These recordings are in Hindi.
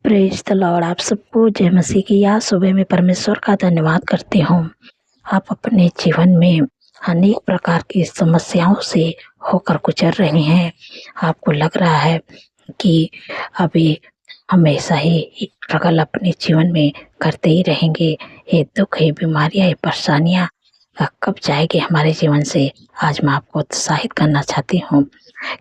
Praise the Lord. आप सबको जय मसीह की। आज सुबह में परमेश्वर का धन्यवाद करती हूँ। आप अपने जीवन में अनेक प्रकार की समस्याओं से होकर गुजर रहे हैं। आपको लग रहा है कि अभी हमेशा ही स्ट्रगल अपने जीवन में करते ही रहेंगे। ये दुख, ये बीमारियाँ, ये परेशानियाँ कब जाएगी हमारे जीवन से। आज मैं आपको उत्साहित करना चाहती हूँ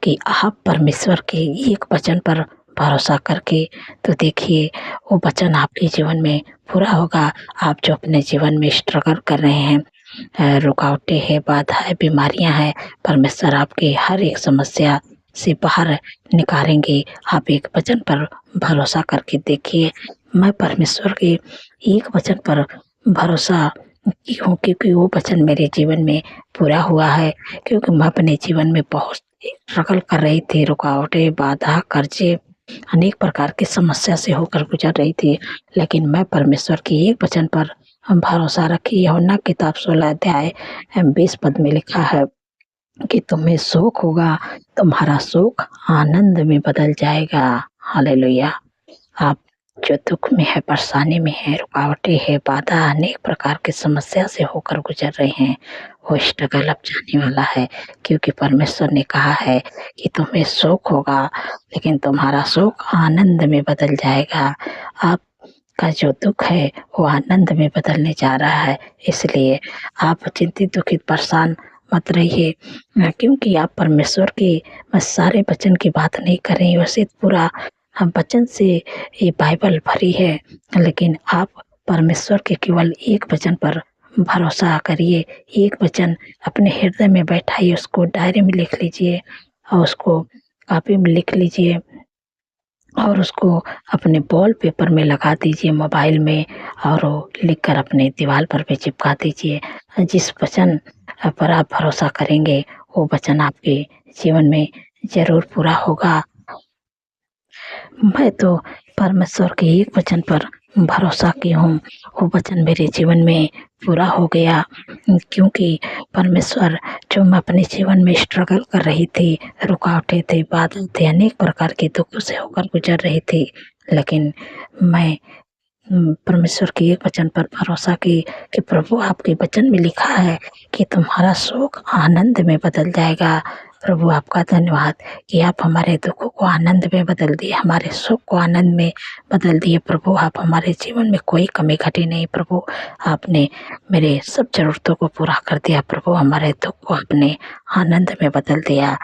कि आप परमेश्वर के एक वचन पर भरोसा करके तो देखिए, वो वचन आपके जीवन में पूरा होगा। आप जो अपने जीवन में स्ट्रगल कर रहे हैं, रुकावटें हैं, बाधा है, बीमारियां हैं, परमेश्वर आपकी हर एक समस्या से बाहर निकालेंगे। आप एक वचन पर भरोसा करके देखिए। मैं परमेश्वर के एक वचन पर भरोसा की हूँ, क्योंकि वो वचन मेरे जीवन में पूरा हुआ है। क्योंकि मैं अपने जीवन में बहुत स्ट्रगल कर रही थी, रुकावटें, बाधा, कर्जे, अनेक प्रकार की समस्या से होकर गुजर रही थी। लेकिन मैं परमेश्वर के एक वचन पर भरोसा रखी। यूहन्ना किताब 16 अध्याय 20 पद में लिखा है कि तुम्हें शोक होगा, तुम्हारा शोक आनंद में बदल जाएगा। हालेलुया। आप जो दुख में है, परेशानी में है, रुकावटें है, बाधा, अनेक प्रकार की समस्या से होकर गुजर रहे हैं, वो स्ट्रगल अब जाने वाला है। क्योंकि परमेश्वर ने कहा है कि तुम्हें शोक होगा, लेकिन तुम्हारा शोक आनंद में बदल जाएगा। आपका जो दुख है वो आनंद में बदलने जा रहा है। इसलिए आप चिंतित, दुखित, परेशान मत रहिए, क्योंकि आप परमेश्वर के सारे वचन की बात नहीं कर रही। वैसे पूरा हम वचन से ये बाइबल भरी है, लेकिन आप परमेश्वर के केवल एक वचन पर भरोसा करिए। एक वचन अपने हृदय में बैठाइए, उसको डायरी में लिख लीजिए और उसको कॉपी में लिख लीजिए और उसको अपने वॉल पेपर में लगा दीजिए, मोबाइल में, और वो लिखकर अपने दीवार पर भी चिपका दीजिए। जिस वचन पर आप भरोसा करेंगे वो वचन आपके जीवन में ज़रूर पूरा होगा। मैं तो परमेश्वर के एक वचन पर भरोसा की हूँ, वो वचन मेरे जीवन में पूरा हो गया। क्योंकि परमेश्वर, जो मैं अपने जीवन में स्ट्रगल कर रही थी, रुकावटें थे, बादल थे, अनेक प्रकार के दुखों से होकर गुजर रही थी, लेकिन मैं परमेश्वर के एक वचन पर भरोसा की कि प्रभु, आपके वचन में लिखा है कि तुम्हारा शोक आनंद में बदल जाएगा। प्रभु, आपका धन्यवाद कि आप हमारे दुखों को आनंद में बदल दिए, हमारे सुख को आनंद में बदल दिए। प्रभु, आप हमारे जीवन में कोई कमी घटी नहीं। प्रभु, आपने मेरे सब ज़रूरतों को पूरा कर दिया। प्रभु, हमारे दुख को आपने आनंद में बदल दिया।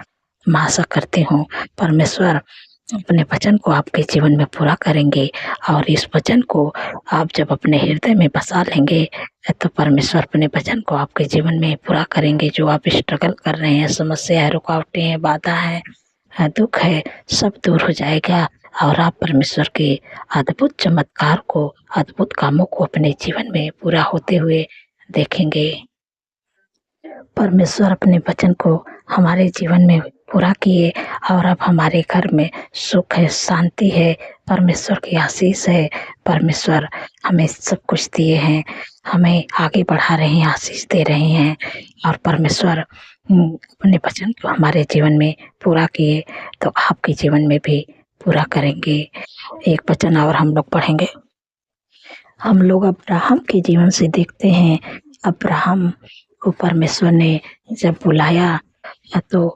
मैं आशा करती हूँ परमेश्वर अपने वचन को आपके जीवन में पूरा करेंगे, और इस वचन को आप जब अपने हृदय में बसा लेंगे तो परमेश्वर अपने वचन को आपके जीवन में पूरा करेंगे। जो आप स्ट्रगल कर रहे हैं, समस्या है, रुकावटें हैं, बाधा है, दुख है, सब दूर हो जाएगा और आप परमेश्वर के अद्भुत चमत्कार को, अद्भुत कामों को अपने जीवन में पूरा होते हुए देखेंगे। परमेश्वर अपने वचन को हमारे जीवन में पूरा किए और अब हमारे घर में सुख है, शांति है, परमेश्वर की आशीष है। परमेश्वर हमें सब कुछ दिए हैं, हमें आगे बढ़ा रहे हैं, आशीष दे रहे हैं, और परमेश्वर अपने वचन को हमारे जीवन में पूरा किए तो आपके जीवन में भी पूरा करेंगे। एक वचन और हम लोग पढ़ेंगे। हम लोग अब्राहम के जीवन से देखते हैं। अब्राहम को परमेश्वर ने जब बुलाया तो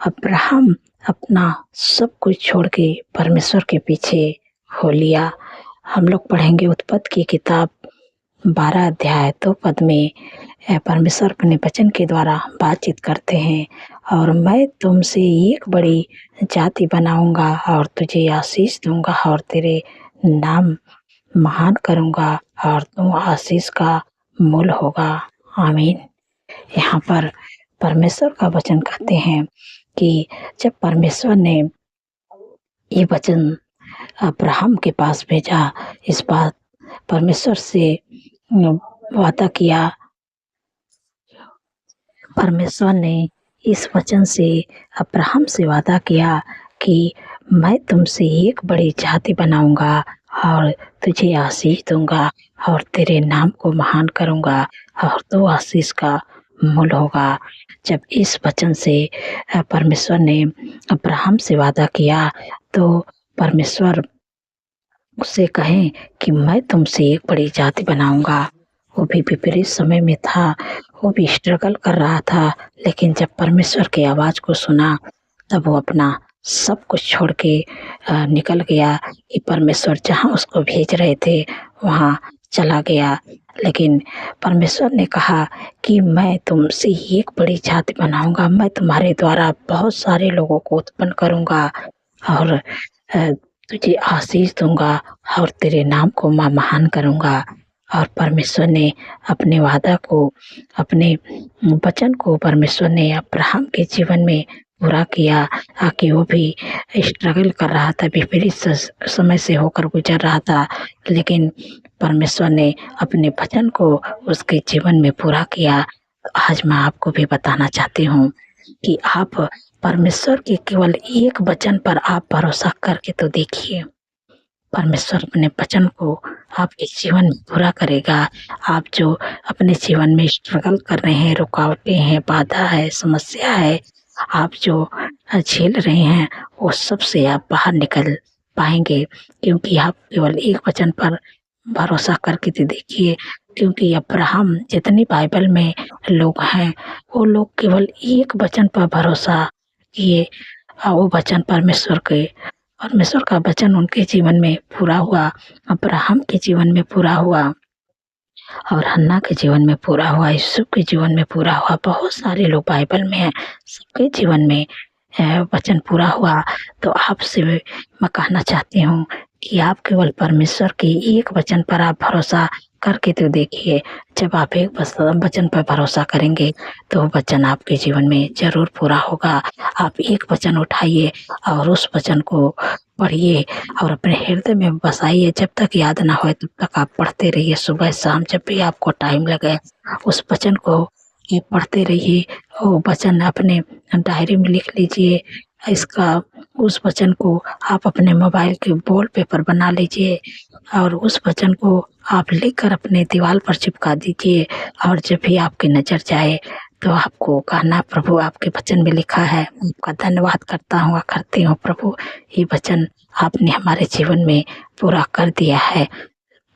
अब्राहम अपना सब कुछ छोड़ के परमेश्वर के पीछे हो लिया। हम लोग पढ़ेंगे उत्पत्ति की किताब 12 अध्याय 2 पद में परमेश्वर अपने वचन के द्वारा बातचीत करते हैं, और मैं तुमसे एक बड़ी जाति बनाऊंगा और तुझे आशीष दूंगा और तेरे नाम महान करूंगा और तुम आशीष का मूल होगा। आमीन। यहाँ पर परमेश्वर का वचन कहते हैं कि जब परमेश्वर ने ये वचन अब्राहम के पास भेजा, इस बात परमेश्वर से वादा किया, परमेश्वर ने इस वचन से अब्राहम से वादा किया कि मैं तुमसे एक बड़ी जाति बनाऊंगा और तुझे आशीष दूंगा और तेरे नाम को महान करूंगा और तो आशीष का मूल होगा। जब इस वचन से परमेश्वर ने अब्राहम से वादा किया तो परमेश्वर उससे कहें कि मैं तुमसे एक बड़ी जाति बनाऊंगा। वो भी विपरीत समय में था, वो भी स्ट्रगल कर रहा था, लेकिन जब परमेश्वर की आवाज़ को सुना तब वो अपना सब कुछ छोड़ के निकल गया कि परमेश्वर जहाँ उसको भेज रहे थे वहाँ चला गया। लेकिन परमेश्वर ने कहा कि मैं तुमसे एक बड़ी जाति बनाऊंगा, मैं तुम्हारे द्वारा बहुत सारे लोगों को उत्पन्न करूंगा और तुझे आशीष दूंगा और तेरे नाम को मैं महान करूंगा। और परमेश्वर ने अपने वादा को, अपने वचन को परमेश्वर ने अब्राहम के जीवन में पूरा किया। कि वो भी स्ट्रगल कर रहा था, विपरीत समय से होकर गुजर रहा था, लेकिन परमेश्वर ने अपने वचन को उसके जीवन में पूरा किया। आज मैं आपको भी बताना चाहती हूँ कि आप परमेश्वर के केवल एक वचन पर आप भरोसा करके तो देखिए, परमेश्वर अपने वचन को आपके जीवन में पूरा करेगा। आप जो अपने जीवन में स्ट्रगल कर रहे हैं, रुकावटें हैं, बाधा है, समस्या है, आप जो झेल रहे हैं, वो सब से आप बाहर निकल पाएंगे, क्योंकि आप केवल एक वचन पर भरोसा करके तो देखिए। क्योंकि अब्राहम जितनी बाइबल में लोग हैं, वो लोग केवल एक वचन पर भरोसा किए और वो वचन परमेश्वर का वचन उनके जीवन में पूरा हुआ। अब्राहम के जीवन में पूरा हुआ और हन्ना के जीवन में पूरा हुआ, यूसुफ के जीवन में पूरा हुआ। बहुत सारे लोग बाइबल में हैं, सबके जीवन में वचन पूरा हुआ। तो आपसे मैं कहना चाहती हूँ कि आप केवल परमेश्वर के एक वचन पर आप भरोसा करके तो देखिए। जब आप एक वचन पर भरोसा करेंगे तो वो वचन आपके जीवन में जरूर पूरा होगा। आप एक वचन उठाइए और उस वचन को पढ़िए और अपने हृदय में बसाइए। जब तक याद ना हो तब तक आप पढ़ते रहिए। सुबह शाम जब भी आपको टाइम लगे उस वचन को ये पढ़ते रहिए। वो वचन अपने डायरी में लिख लीजिए। उस वचन को आप अपने मोबाइल के वॉल पेपर बना लीजिए और उस वचन को आप लिखकर अपने दीवार पर चिपका दीजिए। और जब भी आपकी नज़र जाए तो आपको कहना, प्रभु आपके वचन में लिखा है, आपका धन्यवाद करता हूँ, करती हूँ प्रभु, ये वचन आपने हमारे जीवन में पूरा कर दिया है।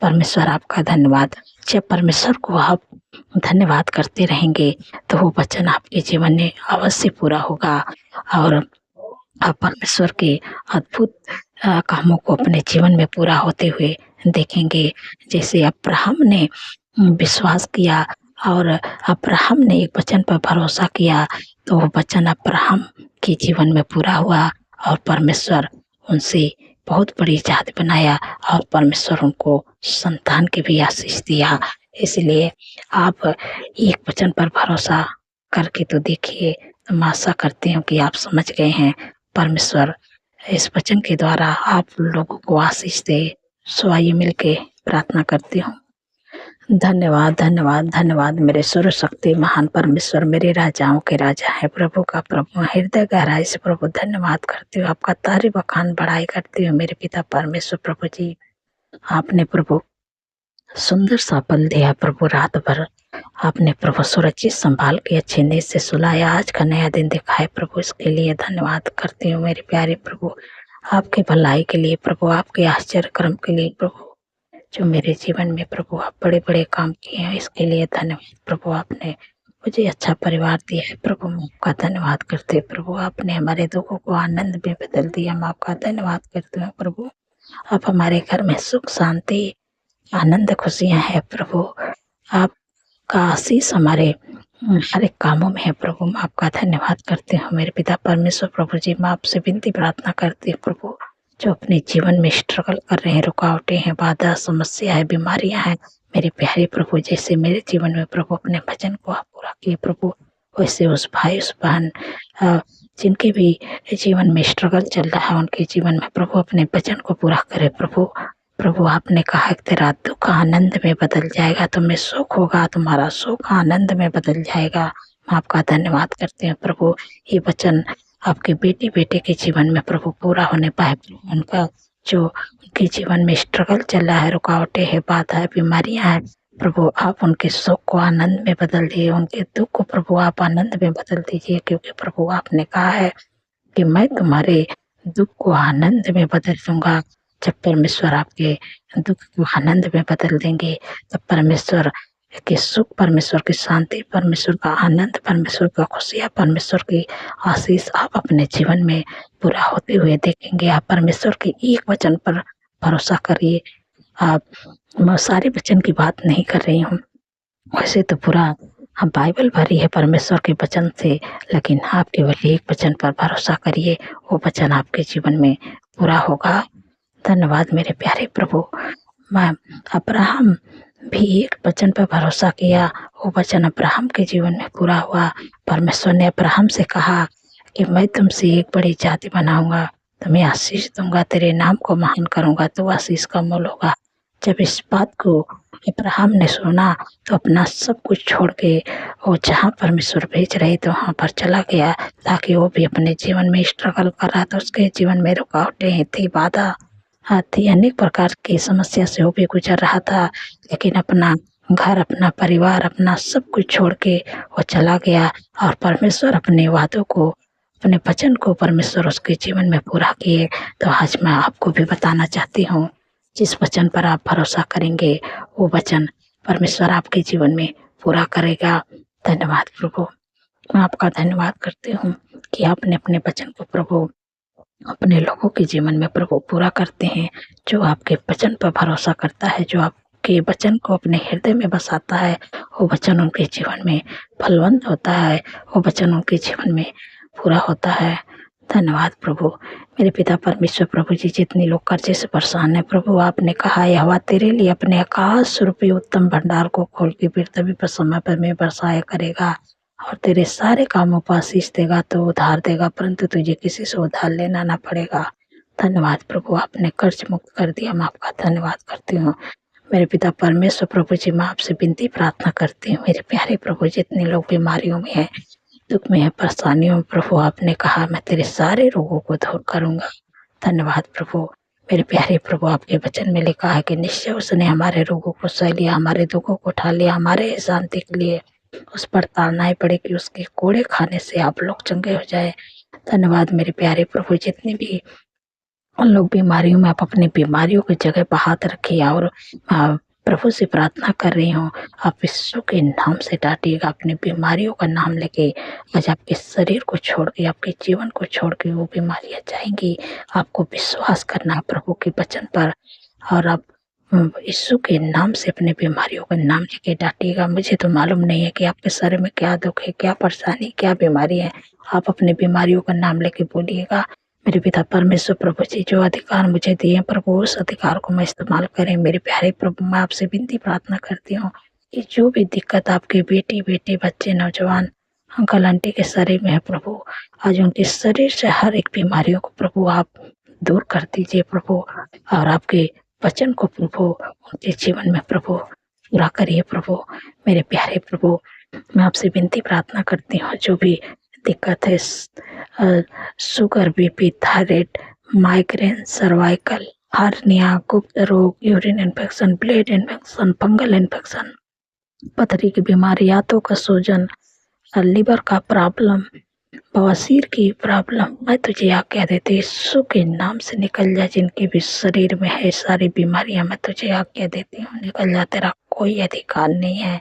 परमेश्वर आपका धन्यवाद। जब परमेश्वर को आप धन्यवाद करते रहेंगे तो वो वचन आपके जीवन में अवश्य पूरा होगा और आप परमेश्वर के अद्भुत कामों को अपने जीवन में पूरा होते हुए देखेंगे। जैसे अब्राहम ने विश्वास किया और अब्राहम ने एक वचन पर भरोसा किया तो वो वचन अब्राहम के जीवन में पूरा हुआ और परमेश्वर उनसे बहुत बड़ी जाति बनाया और परमेश्वर उनको संतान की भी आशीष दिया। इसलिए आप एक वचन पर भरोसा करके तो देखिए। मैं आशा करती हूँ कि आप समझ गए हैं। परमेश्वर इस वचन के द्वारा आप लोगों को आशीष दे। सो आइए मिलके प्रार्थना करती हूँ। धन्यवाद धन्यवाद धन्यवाद मेरे सर्वशक्ति महान परमेश्वर, मेरे राजाओं के राजा है, प्रभु का प्रभु, हृदय गहराई से प्रभु धन्यवाद करती हूँ, आपका तारीफ बखान बढ़ाई करती हूँ मेरे पिता परमेश्वर। प्रभु जी आपने प्रभु सुंदर सा पल दिया प्रभु, रात भर आपने प्रभु सुरक्षित संभाल के अच्छे नींद से सुलाया, आज का नया दिन दिखाए प्रभु, इसके लिए धन्यवाद करती हूँ मेरे प्यारे प्रभु। आपके भलाई के लिए प्रभु, आपके आश्चर्य कर्म के लिए प्रभु, जो मेरे जीवन में प्रभु आप बड़े बड़े काम किए हैं, इसके लिए धन्यवाद प्रभु। आपने मुझे अच्छा परिवार दिया है प्रभु, मैं आपका धन्यवाद करते प्रभु। आपने हमारे दुखों को आनंद में बदल दिया, मैं आपका धन्यवाद करती हूँ प्रभु। आप हमारे घर में सुख शांति आनंद खुशियाँ हैं प्रभु, आपका आशीष हमारे हर एक कामों में है प्रभु, मैं आपका धन्यवाद करती हूँ मेरे पिता परमेश्वर। प्रभु जी मैं आपसे विनती प्रार्थना करती हूँ प्रभु, जो अपने जीवन में स्ट्रगल कर रहे हैं, रुकावटें हैं, बाधा समस्या है, बीमारियां हैं मेरे प्यारे प्रभु, जैसे मेरे जीवन में प्रभु अपने वचन को आप पूरा किए प्रभु, वैसे उस भाई उस बहन जिनके भी जीवन में स्ट्रगल चल रहा है उनके जीवन में प्रभु अपने वचन को पूरा करे प्रभु। प्रभु आपने कहा कि तेरा दुख आनंद में बदल जाएगा, तुम्हें सुख होगा, तुम्हारा सुख आनंद में बदल जाएगा। मैं आपका धन्यवाद करते हैं प्रभु, ये वचन आपके बेटे के जीवन में प्रभु पूरा होने पाए प्रभु। उनका जो उनके जीवन में स्ट्रगल चल रहा है, रुकावटें है, बाधा है, बीमारियां हैं प्रभु, आप उनके सुख को आनंद में बदल दिए, उनके दुख को प्रभु आप आनंद में बदल दीजिए, क्योंकि प्रभु आपने कहा है कि मैं तुम्हारे दुख को आनंद में बदल दूंगा जब परमेश्वर आपके दुख को आनंद में बदल देंगे, तब परमेश्वर के सुख, परमेश्वर की शांति, परमेश्वर का आनंद, परमेश्वर का खुशियाँ, परमेश्वर की आशीष आप अपने जीवन में पूरा होते हुए देखेंगे। आप परमेश्वर के एक वचन पर भरोसा करिए। आप, मैं सारे वचन की बात नहीं कर रही हूँ, वैसे तो पूरा बाइबल भरी है परमेश्वर के वचन से, लेकिन आप केवल एक वचन पर भरोसा करिए, वो वचन आपके जीवन में पूरा होगा। धन्यवाद मेरे प्यारे प्रभु। मैं अब्राहम भी एक वचन पर भरोसा किया, वो वचन अब्राहम के जीवन में पूरा हुआ। परमेश्वर ने अब्राहम से कहा कि मैं तुमसे एक बड़ी जाति बनाऊंगा, तुम्हें आशीष दूंगा, तेरे नाम को महान करूंगा, तो आशीष का मोल होगा। जब इस बात को अब्राहम ने सुना तो अपना सब कुछ छोड़ के वो जहाँ परमेश्वर भेज रहे थे वहाँ पर चला गया, ताकि वो भी अपने जीवन में स्ट्रगल कर रहा था। उसके जीवन में रुकावटें थी, बाधा थी, अनेक प्रकार की समस्या से वो भी गुजर रहा था, लेकिन अपना घर, अपना परिवार, अपना सब कुछ छोड़ के वो चला गया। और परमेश्वर अपने वादों को, अपने वचन को परमेश्वर उसके जीवन में पूरा किए। तो आज मैं आपको भी बताना चाहती हूँ, जिस वचन पर आप भरोसा करेंगे वो वचन परमेश्वर आपके जीवन में पूरा करेगा। धन्यवाद प्रभु। मैं आपका धन्यवाद करती हूँ कि आपने अपने वचन को प्रभु अपने लोगों के जीवन में प्रभु पूरा करते हैं। जो आपके वचन पर भरोसा करता है, जो आपके वचन को अपने हृदय में बसाता है, वो वचन उनके जीवन में फलवंत होता है, वो वचन उनके जीवन में पूरा होता है। धन्यवाद प्रभु। मेरे पिता परमेश्वर प्रभु जी, जितने लोग कर्जे से परेशान हैं प्रभु, आपने कहा है हवा तेरे लिए अपने आकाश रूपी उत्तम भंडार को खोल के फिर तभी पर समय पर में बरसाया करेगा, और तेरे सारे कामों पर आशीष देगा, तो उधार देगा, परंतु तुझे किसी से उधार लेना ना पड़ेगा। धन्यवाद प्रभु, आपने कर्ज मुक्त कर दिया। मैं आपका धन्यवाद करती हूँ मेरे पिता परमेश्वर प्रभु जी। मैं आपसे विनती प्रार्थना करती हूँ मेरे प्यारे प्रभु, जितने लोग बीमारियों में हैं, दुख में है, परेशानियों में प्रभु, आपने कहा मैं तेरे सारे रोगों को दूर करूंगा। धन्यवाद प्रभु मेरे प्यारे प्रभु। आपके वचन में लिखा है कि निश्चय उसने हमारे रोगों को सह लिया, हमारे दुखों को उठा लिया, हमारे शांति के लिए उस पर ताड़नाएं पड़े कि उसके कोड़े खाने से आप लोग चंगे हो जाए। धन्यवाद मेरे प्यारे प्रभु। जितने भी उन लोग बीमारियों में, आप अपनी बीमारियों की जगह पर हाथ रखिए, और प्रभु से प्रार्थना कर रही हूँ, आप यीशु के नाम से डांटिएगा, अपनी बीमारियों का नाम लेके आज आपके शरीर को छोड़ के, आपके जीवन को छोड़ के वो बीमारियाँ जाएंगी। आपको विश्वास करना है प्रभु के वचन पर, और आप यीशु के नाम से अपने बीमारियों का नाम लेके डांटिएगा। मुझे तो मालूम नहीं है कि आपके शरीर में क्या दुख है, क्या परेशानी, क्या बीमारी है। आप अपने बीमारियों का नाम लेके बोलिएगा। मेरे पिता परमेश्वर प्रभु जी, जो अधिकार मुझे दिए प्रभु, उस अधिकार को मैं इस्तेमाल करें। मेरे प्यारे प्रभु, मैं आपसे विनती प्रार्थना करती हूँ कि जो भी दिक्कत आपके बेटी, बेटे, बच्चे, नौजवान, अंकल आंटी के शरीर में है प्रभु, आज उनके शरीर से हर एक बीमारियों को प्रभु आप दूर कर दीजिए प्रभु, और आपके वचन को प्रभु उनके जीवन में प्रभु पूरा करिए प्रभु। मेरे प्यारे प्रभु, मैं आपसे विनती प्रार्थना करती हूँ, जो भी दिक्कत है, sugar, BP, thyroid, migraine, cervical, hernia, गुप्त रोग, urine infection, blood infection, fungal infection, पथरी की बीमारी, आंतों का सूजन, लीवर का प्रॉब्लम, बवासीर की प्रॉब्लम, मैं तुझे आज्ञा देती यीशु के नाम से निकल जा। जिनके भी शरीर में है सारी बीमारियां, मैं तुझे आज्ञा देती हूँ, निकल जा, तेरा कोई अधिकार नहीं है।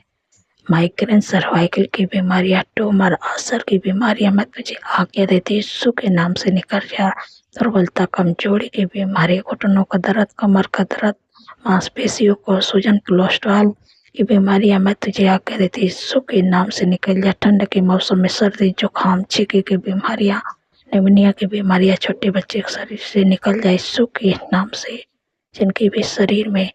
माइग्रेन, सर्वाइकल की बीमारियां, ट्यूमर, अल्सर की बीमारियां, मैं तुझे आज्ञा देती यीशु के नाम से निकल जा। दुर्बलता, कमजोरी की बीमारी, घुटनों का दर्द, कमर का दर्द, मांसपेशियों को सूजन, कोलेस्ट्रॉल की बीमारियां, मैं तुझे आज्ञा देती यीशु के नाम से निकल जा। ठंड के मौसम में सर्दी, जुकाम, छींके की बीमारियां, निमोनिया की बीमारियां, छोटे बच्चे के शरीर से निकल जाए यीशु के नाम से। जिनके भी शरीर में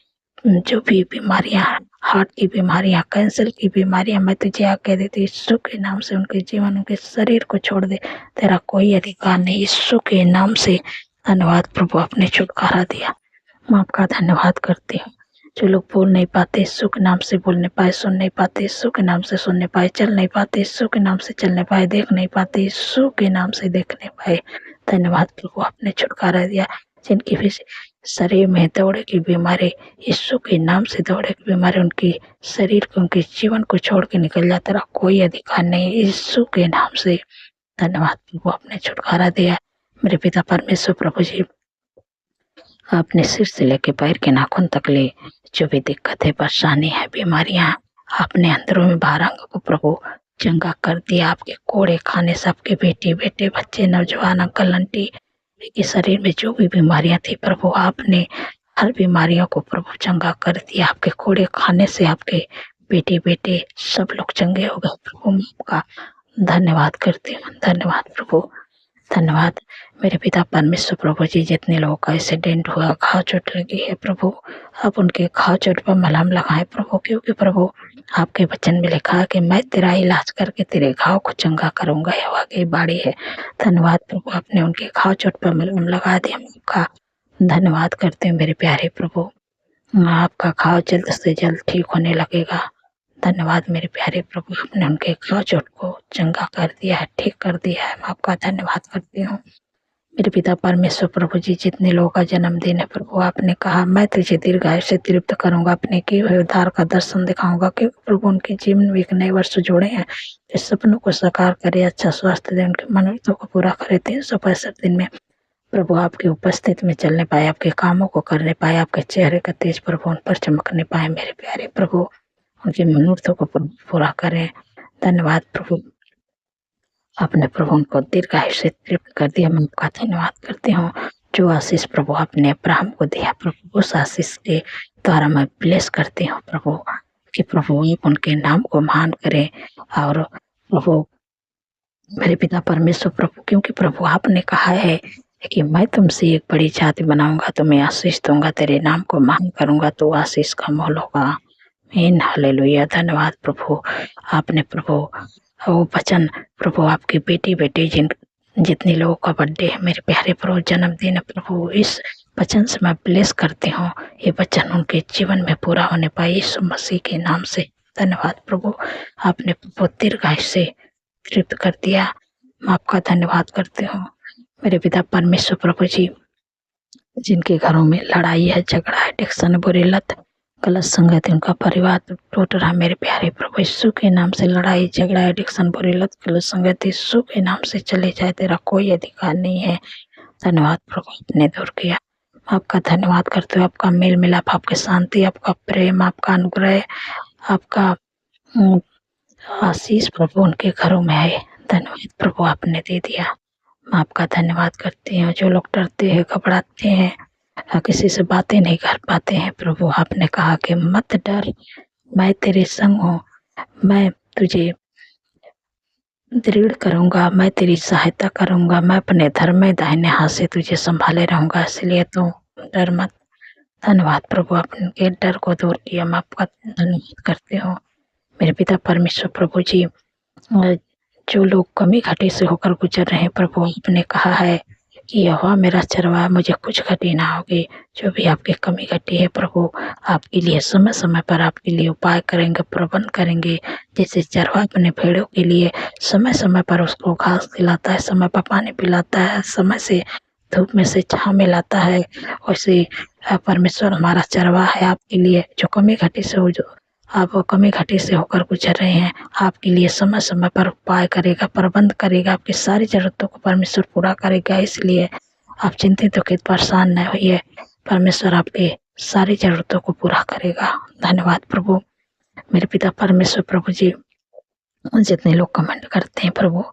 जो भी बीमारियां, हार्ट की बीमारियां, कैंसर की बीमारियां, मैं तुझे आज्ञा देती यीशु के नाम से उनके जीवन, उनके शरीर को छोड़ दे, तेरा कोई अधिकार नहीं, यीशु के नाम से। धन्यवाद प्रभु, आपने छुटकारा दिया। मैं आपका धन्यवाद करती हूँ। जो लोग बोल नहीं पाते यीशु के नाम से बोल नहीं पाए, सुन नहीं पाते यीशु के नाम से सुन नहीं पाए, चल नहीं पाते यीशु के नाम से चल नहीं पाए, देख नहीं पाते यीशु के नाम से देख नहीं पाए, धन्यवाद प्रभु, आपने छुटकारा दिया। जिनकी भी शरीर में दौड़े की बीमारी, यीशु के नाम से दौड़े की बीमारी, उनके शरीर को, उनके जीवन को छोड़ के निकल जाता, तेरा कोई अधिकार नहीं, यीशु के नाम से। धन्यवाद प्रभु, आपने छुटकारा दिया। मेरे पिता परमेश्वर प्रभु जी, अपने सिर से लेके पैर के नाखून तक ले जो भी दिक्कत है, परेशानी है, बीमारियां, आपने अंदरों में बाहर अंग को प्रभु चंगा कर दिया। आपके कोड़े खाने से आपके बेटे बेटे बच्चे नौजवान अंकल आंटी के शरीर में जो भी बीमारियां थी प्रभु, आपने हर बीमारियों को प्रभु चंगा कर दिया। आपके कोड़े खाने से आपके बेटे बेटे सब लोग चंगे हो गए प्रभु। मैं आपका धन्यवाद करती हूँ, धन्यवाद प्रभु, धन्यवाद मेरे पिता परमेश्वर प्रभु जी। जितने लोगों का एक्सीडेंट हुआ, घाव चोट लगी है प्रभु, आप उनके घाव चोट पर मलहम लगाएं प्रभु, क्योंकि प्रभु आपके वचन में लिखा है कि मैं तेरा इलाज करके तेरे घाव को चंगा करूंगा। यह वाकई बाड़ी है। धन्यवाद प्रभु, आपने उनके घाव चोट पर मलहम लगा दिया। मैं आपका धन्यवाद करते हैं मेरे प्यारे प्रभु। आपका घाव जल्द से जल्द ठीक होने लगेगा। धन्यवाद मेरे प्यारे प्रभु, आपने उनके घाव चोट को चंगा कर दिया है, ठीक कर दिया है। मैं आपका धन्यवाद करती हूँ मेरे पिता परमेश्वर प्रभु जी। जितने लोगों का जन्मदिन है प्रभु, आपने कहा मैं तुझे दीर्घायु से तृप्त करूंगा, अपने किए हुए उद्धार का दर्शन दिखाऊंगा, क्योंकि प्रभु उनके जीवन में एक नए वर्ष जोड़े हैं। इस सपनों को साकार करे, अच्छा स्वास्थ्य दे, उनके मनोरथों को पूरा करे। 365 दिन में प्रभु आपकी उपस्थिति में चलने पाए, आपके कामों को करने पाए, आपके चेहरे का तेज प्रभु उन पर चमकने पाए। मेरे प्यारे प्रभु, उनके मनोरथों को पूरा करें। धन्यवाद प्रभु, आपने प्रभु उनको दीर्घायु से तृप्त कर दिया। मैं आपका धन्यवाद करती हूँ। जो आशीष प्रभु आपने अब्राहम को दिया प्रभु, उस आशीष के द्वारा मैं ब्लेस करती हूँ प्रभु, कि प्रभु आप उनके नाम को महान करें। और प्रभु मेरे पिता परमेश्वर प्रभु, क्योंकि प्रभु आपने कहा है कि मैं तुमसे एक बड़ी जाति बनाऊंगा, तुम्हें आशीष दूंगा, तेरे नाम को महान करूंगा, तो आशीष का मोल होगा। आमीन, हालेलुया। धन्यवाद प्रभु, आपने प्रभु वो वचन प्रभु आपके बेटी बेटे जितने लोगों का बर्थडे है मेरे प्यारे प्रभु, जन्मदिन है प्रभु, इस वचन से मैं ब्लेस करती हूँ। ये वचन उनके जीवन में पूरा होने पाए यीशु मसीह के नाम से। धन्यवाद प्रभु, आपने प्रभु दीर्घायु से तृप्त कर दिया। मैं आपका धन्यवाद करती हूँ मेरे पिता परमेश्वर प्रभु जी। जिनके घरों में लड़ाई है, झगड़ा है, एडिक्शन, बुरी लत, गलत संगत, उनका परिवार टूट रहा, मेरे प्यारे प्रभु यीशु के नाम से लड़ाई झगड़ा एडिक्शन बुरी लत गलत संगत यीशु के नाम से चले जाए। तेरा कोई अधिकार नहीं है। धन्यवाद प्रभु, आपने दूर किया। आपका धन्यवाद करते हुए, आपका मेल मिलाप, आपकी शांति, आपका प्रेम, आपका अनुग्रह, आपका आशीष प्रभु उनके घरों में है। धन्यवाद प्रभु, आपने दे दिया। मैं आपका धन्यवाद करती हूँ। जो लोग डरते हैं, घबराते हैं, किसी से बातें नहीं कर पाते हैं प्रभु, आपने कहा कि मत डर, मैं तेरे संग हूँ, मैं तुझे दृढ़ करूंगा, मैं तेरी सहायता करूंगा, मैं अपने धर्म में दाहिने हाथ से तुझे संभाले रहूंगा, इसलिए तू डर मत। धन्यवाद प्रभु, आपने डर को दूर किया। मैं आपका धन्यवाद करती हूँ मेरे पिता परमेश्वर प्रभु जी। जो लोग कमी घटी से होकर गुजर रहे हैं प्रभु, आपने कहा है कि यहोवा मेरा चरवाहा, मुझे कुछ घटी ना होगी। जो भी आपकी कमी घटी है प्रभु, आपके लिए समय समय पर आपके लिए उपाय करेंगे, प्रबंध करेंगे। जैसे चरवाहा अपने भेड़ों के लिए समय समय पर उसको घास खिलाता है, समय पर पानी पिलाता है, समय से धूप में से छाँव में लाता है, वैसे परमेश्वर हमारा चरवाहा है आपके लिए। जो कमी घटी से हो, जो आप कमी घटी से होकर गुजर रहे हैं, आपके लिए समय समय पर उपाय करेगा, प्रबंध करेगा, आपकी सारी जरूरतों को परमेश्वर पूरा करेगा। इसलिए आप चिंतित होकर परेशान न होइए, परमेश्वर आपके सारी जरूरतों को पूरा करेगा। धन्यवाद प्रभु मेरे पिता परमेश्वर प्रभु जी। जितने लोग कमेंट करते हैं प्रभु,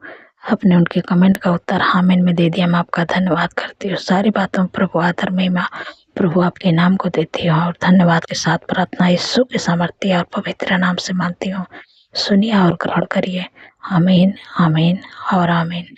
आपने उनके कमेंट का उत्तर आमीन में दे दिया। मैं आपका धन्यवाद करती हूँ। सारी बातों प्रभु आदर महिमा प्रभु आपके नाम को देती हूँ, और धन्यवाद के साथ प्रार्थना यीशु के सामर्थ्य और पवित्र नाम से मानती हूँ। सुनिए और ग्रहण करिए। आमीन, आमीन और आमीन।